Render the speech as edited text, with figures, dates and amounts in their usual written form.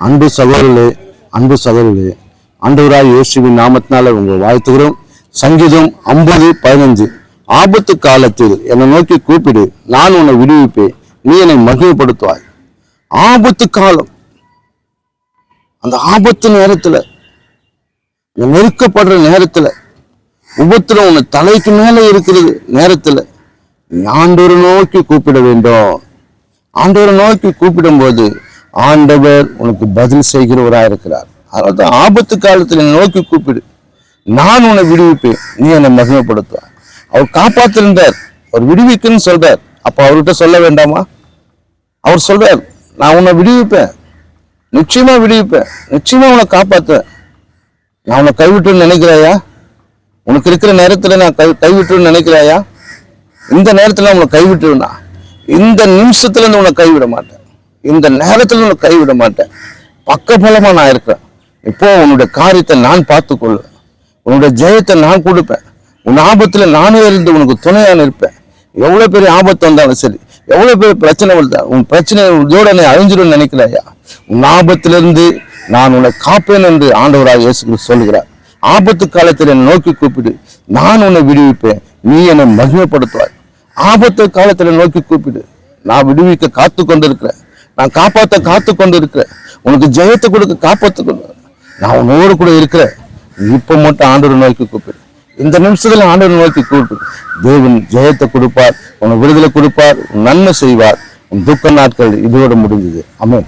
அன்பு சகோதரர்களே ஆண்டவராய் இயேசுவின் நாமத்தினால உங்களை வாழ்த்துகிறோம். சங்கீதம் 50:15 ஆபத்து காலத்தில் என்னை நோக்கி கூப்பிடு, நான் உன்னை விடுவிப்பேன், நீ என்னை மகிமைப்படுத்துவாய். ஆபத்து காலம், அந்த ஆபத்து நேரத்துல, நெருக்கப்படுற நேரத்துல, உபத்திரம் உன்னை தலைக்கு மேல இருக்கிறது நேரத்துல நீ ஆண்டவரை நோக்கி கூப்பிட வேண்டும். ஆண்டவரை நோக்கி கூப்பிடும் போது ஆண்டவர் உனக்கு பதில் செய்கிறவராக இருக்கிறார். அதாவது ஆபத்து காலத்தில் என்னை நோக்கி கூப்பிடு, நான் உன்னை விடுவிப்பேன், நீ என்னை மகிமைப்படுத்துவார். அவர் காப்பாத்திருந்தார், அவர் விடுவிக்குன்னு சொல்றார். அப்ப அவர்கிட்ட சொல்ல வேண்டாமா? அவர் சொல்றார், நான் உன்னை விடுவிப்பேன், நிச்சயமா விடுவிப்பேன், நிச்சயமா உன்னை காப்பாத்துவேன். நான் உன்னை கைவிட்டுன்னு நினைக்கிறாயா? உனக்கு இருக்கிற நேரத்துல நான் கைவிட்டுன்னு நினைக்கிறாயா? இந்த நேரத்துல உன்னை கைவிட்டுருந்தா இந்த நிமிஷத்துல இருந்து உன்னை கைவிட மாட்டேன், இந்த நேரத்துல உன்னை கைவிட மாட்டேன். பக்கபலமா நான் இருக்கிறேன். இப்போ உன்னுடைய காரியத்தை நான் பார்த்துக்கொள்வேன், உன்னுடைய ஜெயத்தை நான் கொடுப்பேன், உன் ஆபத்துல நானே இருந்து உனக்கு துணையான இருப்பேன். எவ்வளவு பெரிய ஆபத்து வந்தாலும் சரி, எவ்வளவு பெரிய பிரச்சனை வந்தா உன் பிரச்சனை இதோட நீ அழிஞ்சிடும் நினைக்கிறாயா? உன் ஆபத்திலிருந்து நான் உன்னை காப்பேன் என்று ஆண்டவராக இயேசு சொல்லுகிறார். ஆபத்து காலத்தில் என்னை நோக்கி கூப்பிடு, நான் உன்னை விடுவிப்பேன், நீ என்னை மகிமைப்படுத்துவாய். ஆபத்து காலத்துல நோக்கி கூப்பிடு, நான் விடுவிக்க காத்து கொண்டிருக்கிறேன், நான் காப்பாற்ற காத்து கொண்டு இருக்கிறேன், உனக்கு ஜெயத்தை கொடுக்க காப்பாற்று கொண்டு நான் உன்னோடு கூட இருக்கிறேன். இப்ப மட்டும் ஆண்டவரை நோக்கி கூப்பிடு, இந்த நிமிஷத்துல ஆண்டவரை நோக்கி கூப்பிடு. தேவன் ஜெயத்தை கொடுப்பார், உனக்கு விடுதலை கொடுப்பார், நன்மை செய்வார். உன் துக்க நாட்கள் இதோடு முடிஞ்சது. ஆமென்.